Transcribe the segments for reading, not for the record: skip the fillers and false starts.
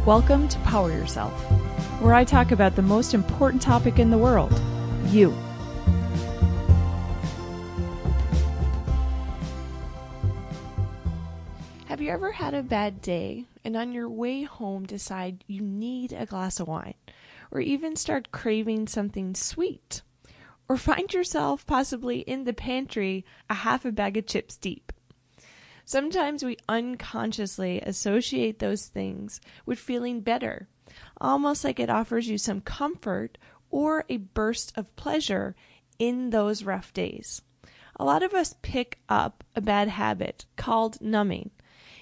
Welcome to Power Yourself, where I talk about the most important topic in the world, you. Have you ever had a bad day and on your way home decide you need a glass of wine, or even start craving something sweet, or find yourself possibly in the pantry a half a bag of chips deep? Sometimes we unconsciously associate those things with feeling better, almost like it offers you some comfort or a burst of pleasure in those rough days. A lot of us pick up a bad habit called numbing.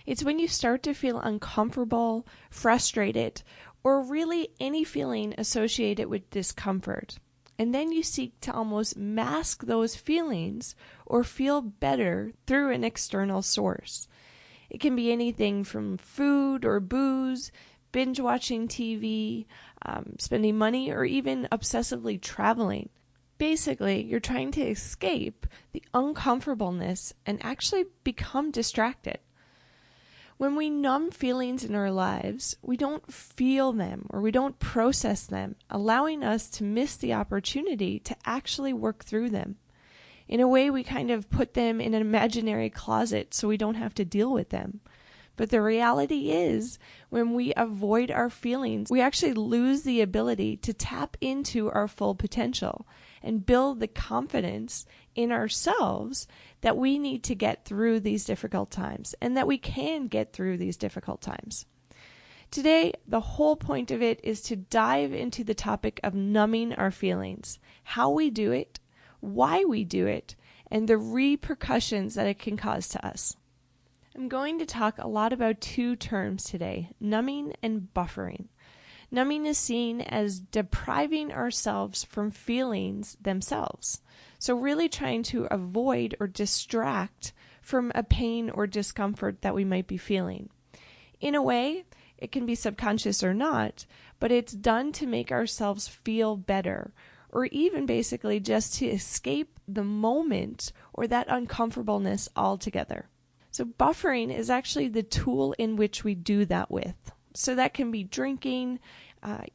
It's when you start to feel uncomfortable, frustrated, or really any feeling associated with discomfort. And then you seek to almost mask those feelings or feel better through an external source. It can be anything from food or booze, binge watching TV, spending money, or even obsessively traveling. Basically, you're trying to escape the uncomfortableness and actually become distracted. When we numb feelings in our lives, we don't feel them or we don't process them, allowing us to miss the opportunity to actually work through them. In a way, we kind of put them in an imaginary closet so we don't have to deal with them. But the reality is, when we avoid our feelings, we actually lose the ability to tap into our full potential and build the confidence in ourselves that we need to get through these difficult times and that we can get through these difficult times. Today, the whole point of it is to dive into the topic of numbing our feelings, how we do it, why we do it, and the repercussions that it can cause to us. I'm going to talk a lot about two terms today, numbing and buffering. Numbing is seen as depriving ourselves from feelings themselves. So really trying to avoid or distract from a pain or discomfort that we might be feeling. In a way, it can be subconscious or not, but it's done to make ourselves feel better, or even basically just to escape the moment or that uncomfortableness altogether. So buffering is actually the tool in which we do that with. So that can be drinking,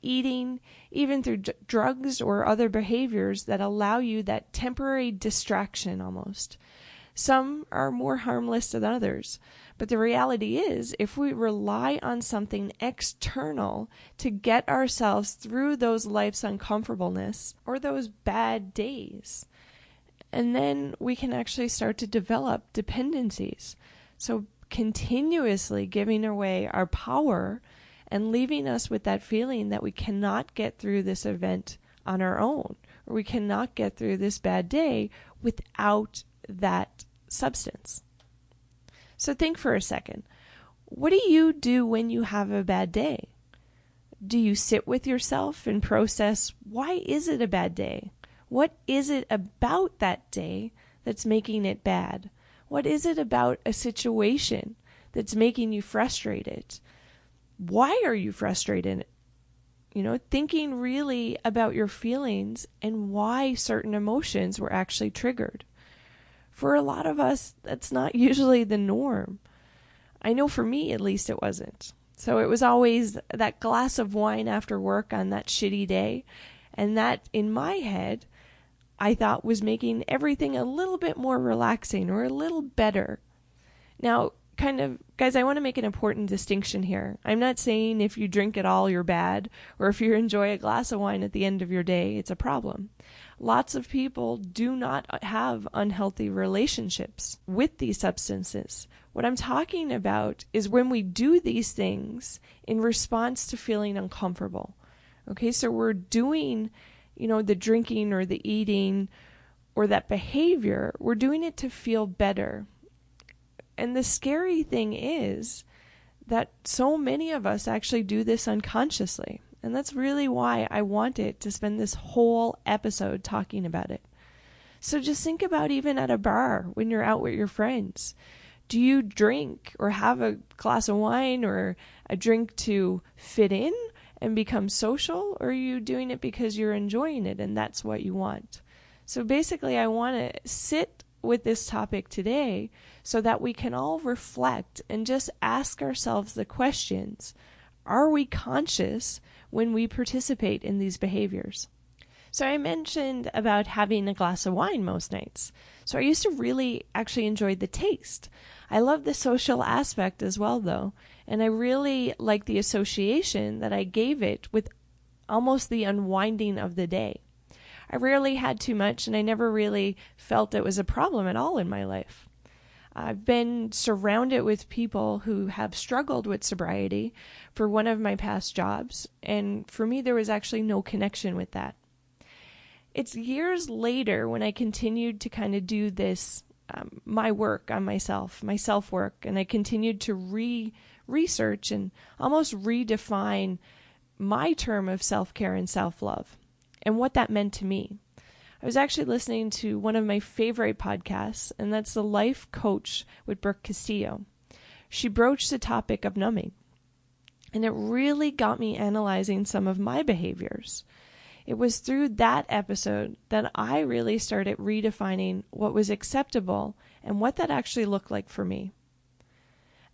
eating, even through drugs or other behaviors that allow you that temporary distraction almost. Some are more harmless than others. But the reality is, if we rely on something external to get ourselves through those life's uncomfortableness or those bad days, and then we can actually start to develop dependencies. So continuously giving away our power and leaving us with that feeling that we cannot get through this event on our own, or we cannot get through this bad day without that substance. So think for a second. What do you do when you have a bad day? Do you sit with yourself and process, why is it a bad day? What is it about that day that's making it bad? What is it about a situation that's making you frustrated? Why are you frustrated? Thinking really about your feelings and why certain emotions were actually triggered. For a lot of us, that's not usually the norm. I know for me, at least, it wasn't. So it was always that glass of wine after work on that shitty day. And that, in my head, I thought was making everything a little bit more relaxing or a little better. Now, guys, I want to make an important distinction here. I'm not saying if you drink it all, you're bad, or if you enjoy a glass of wine at the end of your day, it's a problem. Lots of people do not have unhealthy relationships with these substances. What I'm talking about is when we do these things in response to feeling uncomfortable. Okay, so we're doing, the drinking or the eating or that behavior, we're doing it to feel better. And the scary thing is that so many of us actually do this unconsciously. And that's really why I wanted to spend this whole episode talking about it. So just think about even at a bar when you're out with your friends. Do you drink or have a glass of wine or a drink to fit in and become social? Or are you doing it because you're enjoying it and that's what you want? So basically, I want to sit with this topic today so that we can all reflect and just ask ourselves the questions. Are we conscious when we participate in these behaviors? So I mentioned about having a glass of wine most nights. So I used to really actually enjoy the taste. I love the social aspect as well, though, and I really like the association that I gave it with almost the unwinding of the day. I rarely had too much, and I never really felt it was a problem at all in my life. I've been surrounded with people who have struggled with sobriety for one of my past jobs, and for me, there was actually no connection with that. It's years later when I continued to kind of do this, my work on myself, my self-work, and I continued to research and almost redefine my term of self-care and self-love and what that meant to me. I was actually listening to one of my favorite podcasts, and that's The Life Coach with Brooke Castillo. She broached the topic of numbing, and it really got me analyzing some of my behaviors. It was through that episode that I really started redefining what was acceptable and what that actually looked like for me.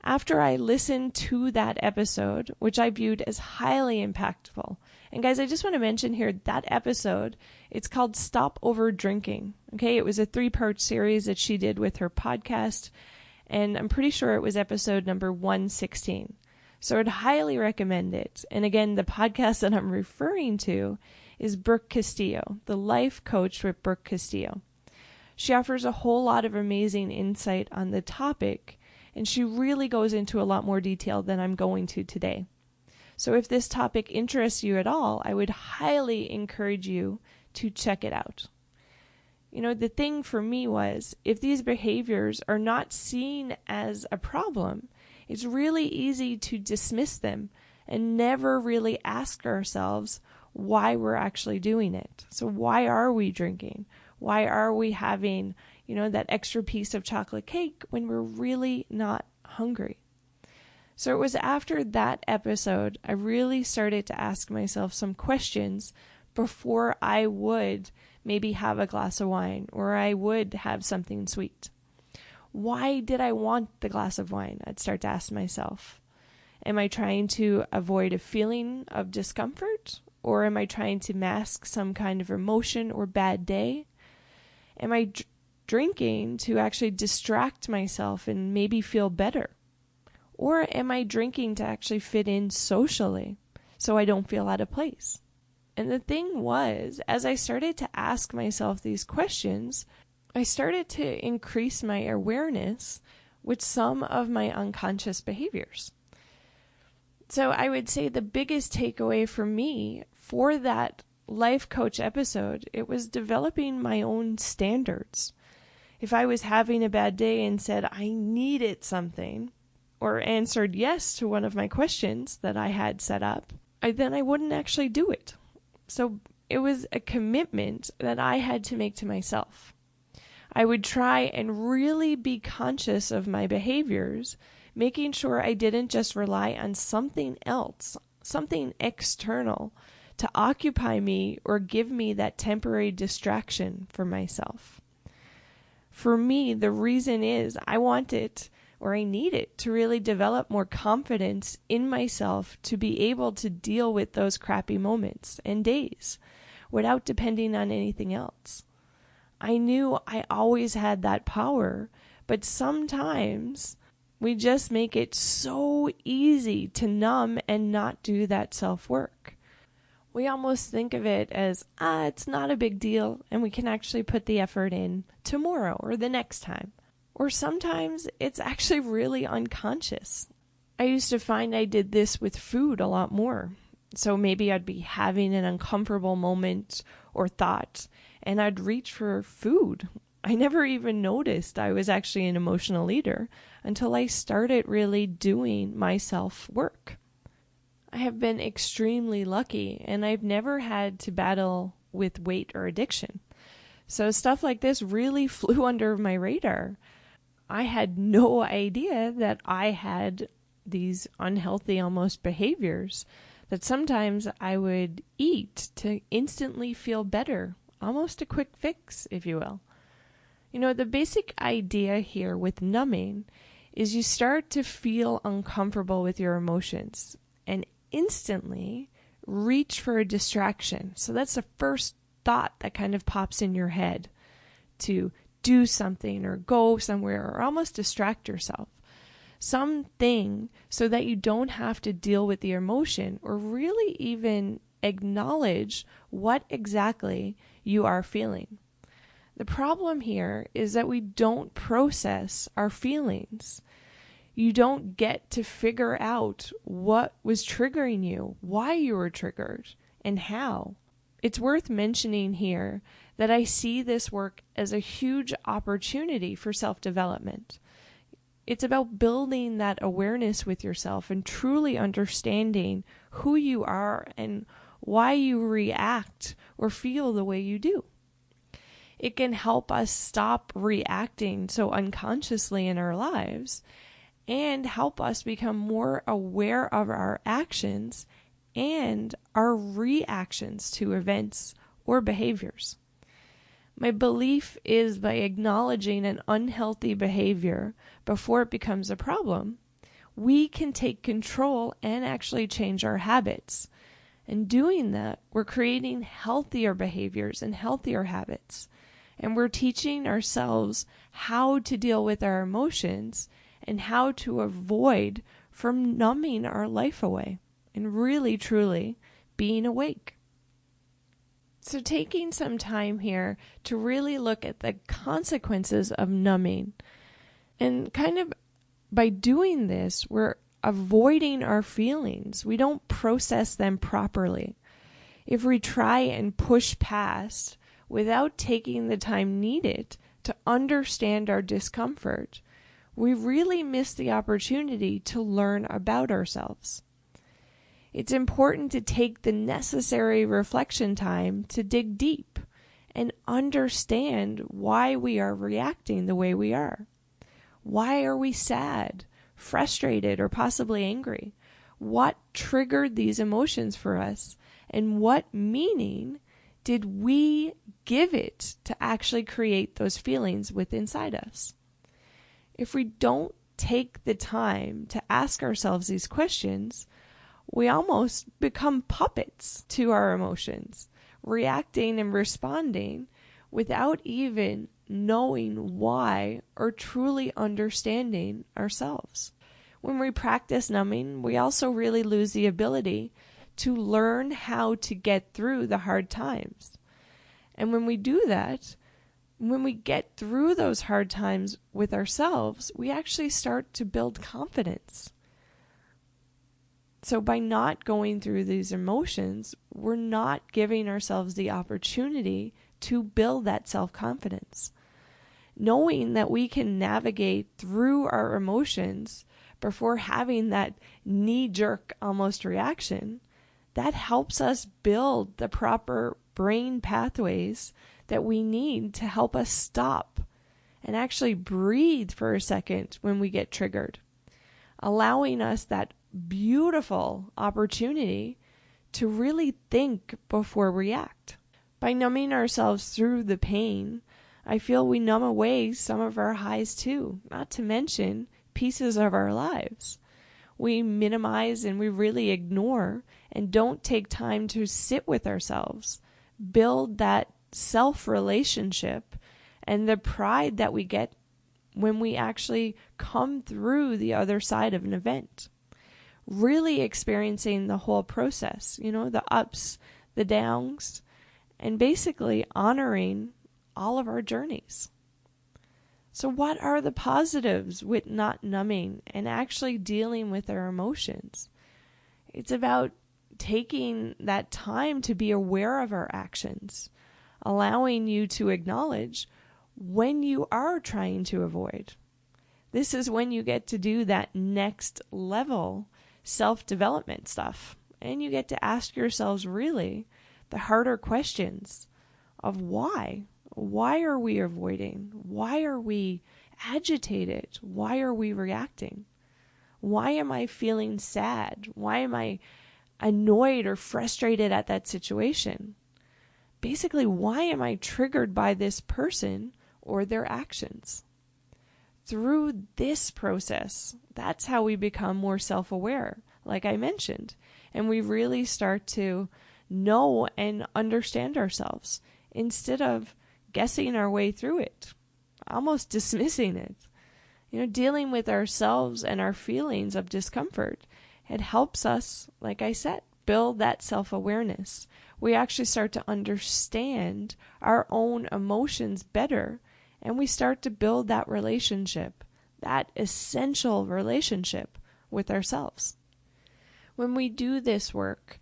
After I listened to that episode, which I viewed as highly impactful, and guys, I just want to mention here that episode, it's called Stop Over Drinking. Okay, it was a 3-part series that she did with her podcast, and I'm pretty sure it was episode number 116. So I'd highly recommend it. And again, the podcast that I'm referring to is Brooke Castillo, the life coach with Brooke Castillo. She offers a whole lot of amazing insight on the topic, and she really goes into a lot more detail than I'm going to today. So if this topic interests you at all, I would highly encourage you to check it out. You know, the thing for me was, if these behaviors are not seen as a problem, it's really easy to dismiss them and never really ask ourselves why we're actually doing it. So why are we drinking? Why are we having, that extra piece of chocolate cake when we're really not hungry? So it was after that episode, I really started to ask myself some questions before I would maybe have a glass of wine or I would have something sweet. Why did I want the glass of wine? I'd start to ask myself. Am I trying to avoid a feeling of discomfort? Or am I trying to mask some kind of emotion or bad day? Am I drinking to actually distract myself and maybe feel better? Or am I drinking to actually fit in socially so I don't feel out of place? And the thing was, as I started to ask myself these questions, I started to increase my awareness with some of my unconscious behaviors. So I would say the biggest takeaway for me for that life coach episode, it was developing my own standards. If I was having a bad day and said I needed something, or answered yes to one of my questions that I had set up, then I wouldn't actually do it. So it was a commitment that I had to make to myself. I would try and really be conscious of my behaviors, making sure I didn't just rely on something else, something external, to occupy me or give me that temporary distraction for myself. For me, the reason is I wanted or I needed to really develop more confidence in myself to be able to deal with those crappy moments and days without depending on anything else. I knew I always had that power, but sometimes we just make it so easy to numb and not do that self-work. We almost think of it as, it's not a big deal, and we can actually put the effort in tomorrow or the next time. Or sometimes it's actually really unconscious. I used to find I did this with food a lot more. So maybe I'd be having an uncomfortable moment or thought, and I'd reach for food. I never even noticed I was actually an emotional eater until I started really doing my self-work. I have been extremely lucky, and I've never had to battle with weight or addiction. So stuff like this really flew under my radar. I had no idea that I had these unhealthy almost behaviors that sometimes I would eat to instantly feel better, almost a quick fix, if you will. The basic idea here with numbing is you start to feel uncomfortable with your emotions, and instantly reach for a distraction. So that's the first thought that kind of pops in your head, to do something or go somewhere or almost distract yourself. Something so that you don't have to deal with the emotion or really even acknowledge what exactly you are feeling. The problem here is that we don't process our feelings. You don't get to figure out what was triggering you, why you were triggered, and how. It's worth mentioning here that I see this work as a huge opportunity for self-development. It's about building that awareness with yourself and truly understanding who you are and why you react or feel the way you do. It can help us stop reacting so unconsciously in our lives and help us become more aware of our actions and our reactions to events or behaviors. My belief is by acknowledging an unhealthy behavior before it becomes a problem, we can take control and actually change our habits. And doing that, we're creating healthier behaviors and healthier habits. And we're teaching ourselves how to deal with our emotions and how to avoid from numbing our life away and really, truly being awake. So taking some time here to really look at the consequences of numbing. And kind of by doing this, we're avoiding our feelings. We don't process them properly. If we try and push past without taking the time needed to understand our discomfort, we really miss the opportunity to learn about ourselves. It's important to take the necessary reflection time to dig deep and understand why we are reacting the way we are. Why are we sad, frustrated, or possibly angry? What triggered these emotions for us? And what meaning did we give it to actually create those feelings within inside us? If we don't take the time to ask ourselves these questions, we almost become puppets to our emotions, reacting and responding without even knowing why or truly understanding ourselves. When we practice numbing, we also really lose the ability to learn how to get through the hard times. And when we do that, when we get through those hard times with ourselves, we actually start to build confidence. So by not going through these emotions, we're not giving ourselves the opportunity to build that self-confidence. Knowing that we can navigate through our emotions before having that knee-jerk almost reaction, that helps us build the proper brain pathways that we need to help us stop and actually breathe for a second when we get triggered, allowing us that beautiful opportunity to really think before we react. By numbing ourselves through the pain, I feel we numb away some of our highs too, not to mention pieces of our lives. We minimize and we really ignore and don't take time to sit with ourselves, build that self-relationship and the pride that we get when we actually come through the other side of an event. Really experiencing the whole process, the ups, the downs, and basically honoring all of our journeys. So what are the positives with not numbing and actually dealing with our emotions? It's about taking that time to be aware of our actions, allowing you to acknowledge when you are trying to avoid. This is when you get to do that next level self-development stuff. And you get to ask yourselves really the harder questions of why. Why are we avoiding? Why are we agitated? Why are we reacting? Why am I feeling sad? Why am I annoyed or frustrated at that situation? Basically, why am I triggered by this person or their actions? Through this process, that's how we become more self-aware, like I mentioned. And we really start to know and understand ourselves instead of guessing our way through it, almost dismissing it. Dealing with ourselves and our feelings of discomfort, it helps us, like I said, build that self-awareness. We actually start to understand our own emotions better, and we start to build that relationship, that essential relationship with ourselves. When we do this work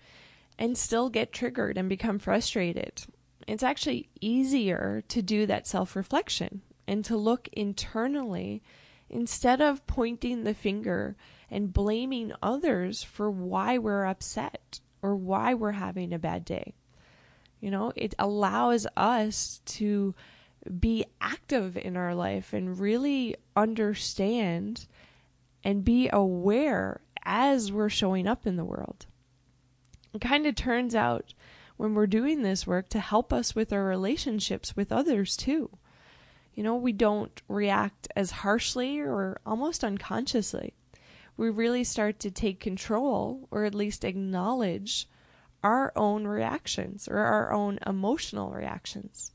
and still get triggered and become frustrated, it's actually easier to do that self-reflection and to look internally instead of pointing the finger and blaming others for why we're upset or why we're having a bad day. It allows us to be active in our life and really understand and be aware as we're showing up in the world. It kind of turns out when we're doing this work to help us with our relationships with others too. We don't react as harshly or almost unconsciously. We really start to take control, or at least acknowledge, our own reactions or our own emotional reactions,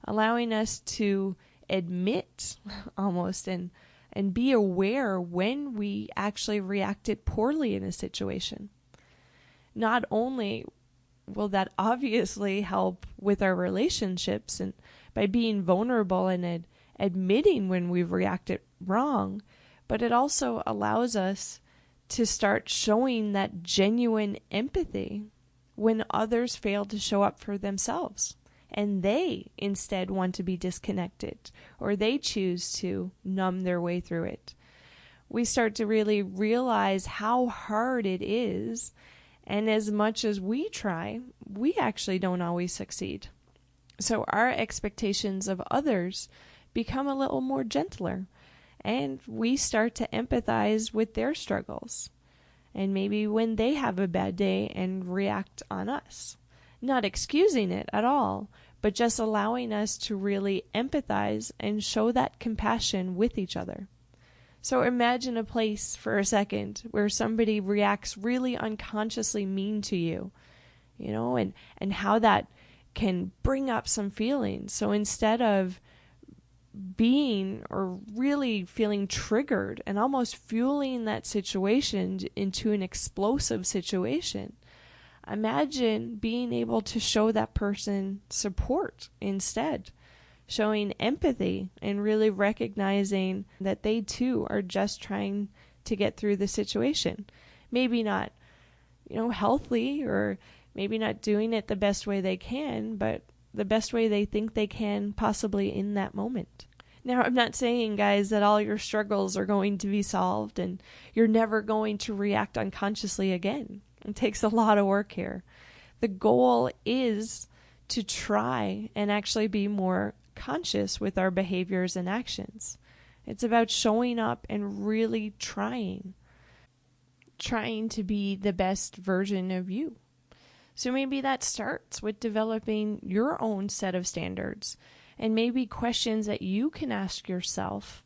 allowing us to admit almost and be aware when we actually reacted poorly in a situation. Not only will that obviously help with our relationships and by being vulnerable and admitting when we've reacted wrong, but it also allows us to start showing that genuine empathy when others fail to show up for themselves and they instead want to be disconnected or they choose to numb their way through it. We start to really realize how hard it is, and as much as we try, we actually don't always succeed. So our expectations of others become a little more gentler, and we start to empathize with their struggles, and maybe when they have a bad day and react on us. Not excusing it at all, but just allowing us to really empathize and show that compassion with each other. So imagine a place for a second where somebody reacts really unconsciously mean to you, and how that can bring up some feelings. So instead of being or really feeling triggered and almost fueling that situation into an explosive situation, imagine being able to show that person support instead, showing empathy and really recognizing that they too are just trying to get through the situation. Maybe not, healthy, or maybe not doing it the best way they can, but the best way they think they can possibly in that moment. Now, I'm not saying, guys, that all your struggles are going to be solved and you're never going to react unconsciously again. It takes a lot of work here. The goal is to try and actually be more conscious with our behaviors and actions. It's about showing up and really trying to be the best version of you. So maybe that starts with developing your own set of standards and maybe questions that you can ask yourself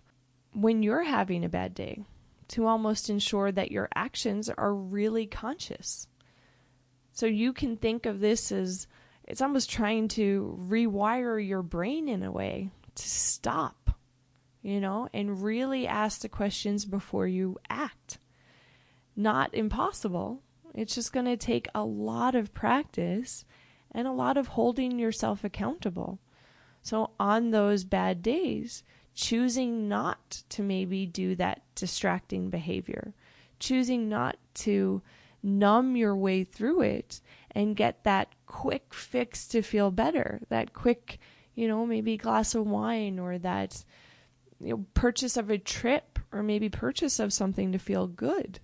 when you're having a bad day to almost ensure that your actions are really conscious. So you can think of this as it's almost trying to rewire your brain in a way to stop, and really ask the questions before you act. Not impossible. It's just going to take a lot of practice and a lot of holding yourself accountable. So on those bad days, choosing not to maybe do that distracting behavior, choosing not to numb your way through it and get that quick fix to feel better, that quick, maybe glass of wine, or that purchase of a trip, or maybe purchase of something to feel good.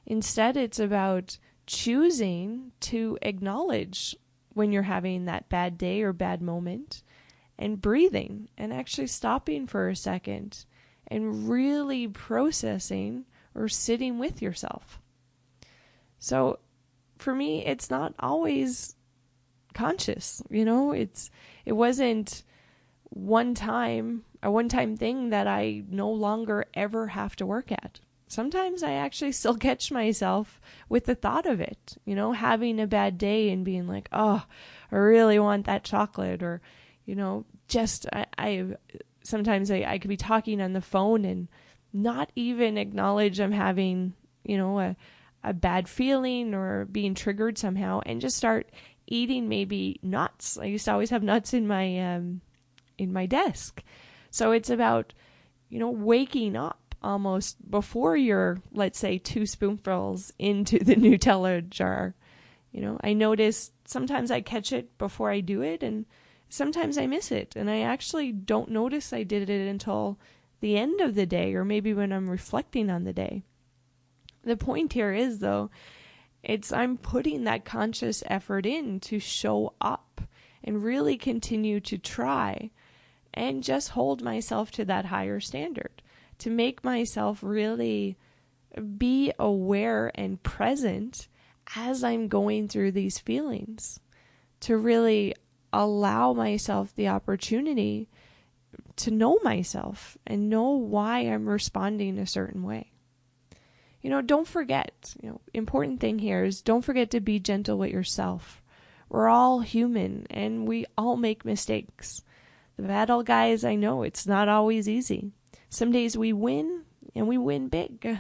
Instead, it's about choosing to acknowledge when you're having that bad day or bad moment and breathing and actually stopping for a second and really processing or sitting with yourself. So for me, it's not always conscious, it wasn't a one-time thing that I no longer ever have to work at. sometimes I actually still catch myself with the thought of it, having a bad day and being like, oh, I really want that chocolate. Or, sometimes I could be talking on the phone and not even acknowledge I'm having, a bad feeling or being triggered somehow, and just start eating maybe nuts. I used to always have nuts in my desk. So it's about, waking up almost before you're, let's say, 2 spoonfuls into the Nutella jar. I notice sometimes I catch it before I do it, and sometimes I miss it. And I actually don't notice I did it until the end of the day, or maybe when I'm reflecting on the day. The point here is, though, I'm putting that conscious effort in to show up and really continue to try and just hold myself to that higher standard, to make myself really be aware and present as I'm going through these feelings, to really allow myself the opportunity to know myself and know why I'm responding a certain way. Don't forget, important thing here is don't forget to be gentle with yourself. We're all human and we all make mistakes. The battle, guys, I know it's not always easy. Some days we win and we win big,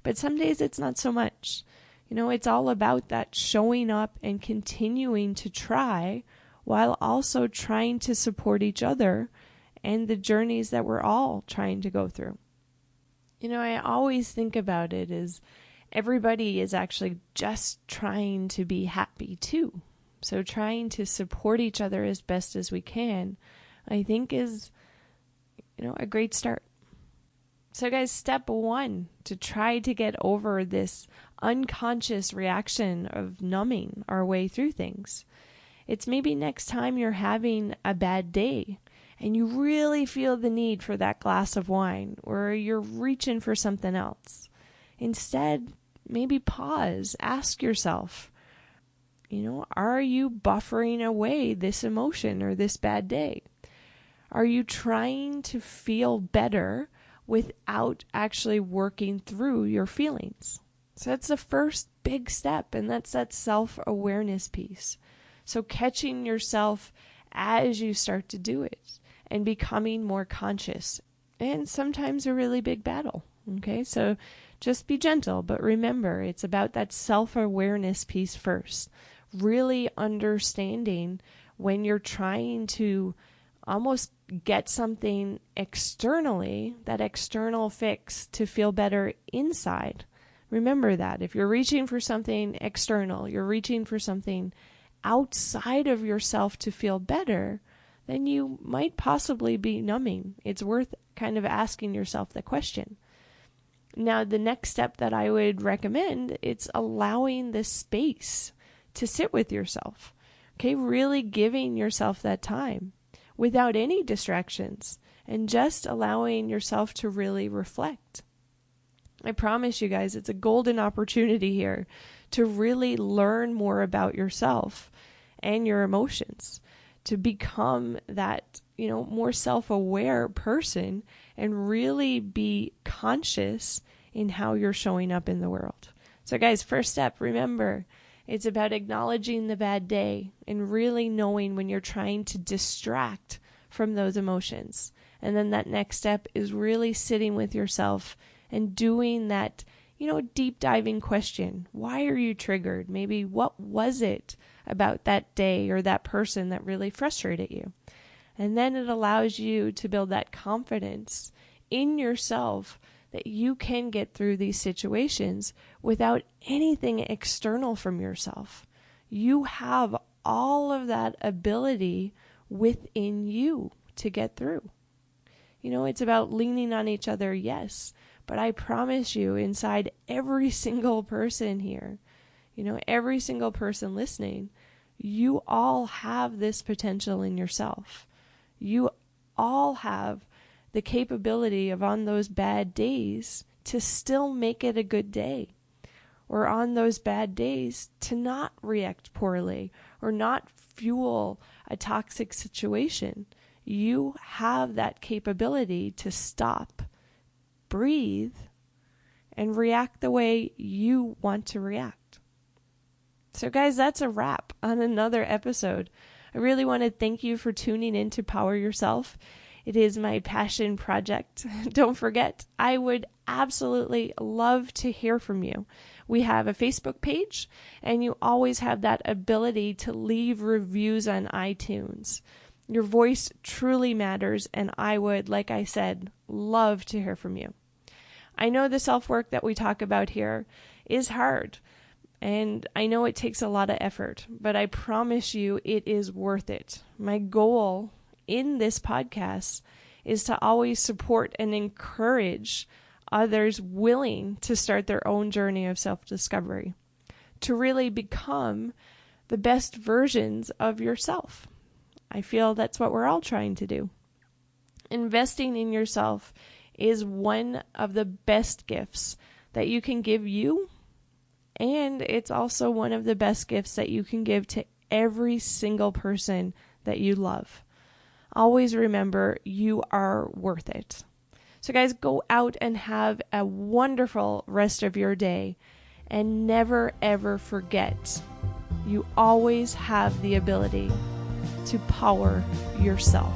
but some days it's not so much. It's all about that showing up and continuing to try while also trying to support each other and the journeys that we're all trying to go through. I always think about it as everybody is actually just trying to be happy too. So trying to support each other as best as we can, I think is, a great start. So guys, step 1 to try to get over this unconscious reaction of numbing our way through things. It's maybe next time you're having a bad day and you really feel the need for that glass of wine, or you're reaching for something else. Instead, maybe pause, ask yourself, are you buffering away this emotion or this bad day? Are you trying to feel better without actually working through your feelings? So that's the first big step, and that's that self-awareness piece. So catching yourself as you start to do it and becoming more conscious, and sometimes a really big battle. Okay, so just be gentle, but remember, it's about that self-awareness piece first. Really understanding when you're trying to almost get something externally, that external fix to feel better inside. Remember that. If you're reaching for something external, you're reaching for something outside of yourself to feel better, then you might possibly be numbing. It's worth kind of asking yourself the question. Now, the next step that I would recommend, it's allowing the space to sit with yourself. Okay, really giving yourself that time without any distractions and just allowing yourself to really reflect. I promise you guys, it's a golden opportunity here to really learn more about yourself and your emotions, to become that, more self-aware person and really be conscious in how you're showing up in the world. So guys, first step, remember, it's about acknowledging the bad day and really knowing when you're trying to distract from those emotions. And then that next step is really sitting with yourself and doing that, deep diving question. Why are you triggered? Maybe what was it about that day or that person that really frustrated you? And then it allows you to build that confidence in yourself that you can get through these situations without anything external from yourself. You have all of that ability within you to get through. It's about leaning on each other, yes, but I promise you, inside every single person here, every single person listening, you all have this potential in yourself. You all have the capability of, on those bad days, to still make it a good day. Or on those bad days, to not react poorly or not fuel a toxic situation. You have that capability to stop, breathe, and react the way you want to react. So guys, that's a wrap on another episode. I really want to thank you for tuning in to Power Yourself. It is my passion project. Don't forget, I would absolutely love to hear from you. We have a Facebook page, and you always have that ability to leave reviews on iTunes. Your voice truly matters, and I would, like I said, love to hear from you. I know the self-work that we talk about here is hard, and I know it takes a lot of effort, but I promise you it is worth it. My goal in this podcast is to always support and encourage others willing to start their own journey of self-discovery, to really become the best versions of yourself. I feel that's what we're all trying to do. Investing in yourself is one of the best gifts that you can give you, and it's also one of the best gifts that you can give to every single person that you love. Always remember, you are worth it. So guys, go out and have a wonderful rest of your day, and never ever forget, you always have the ability to power yourself.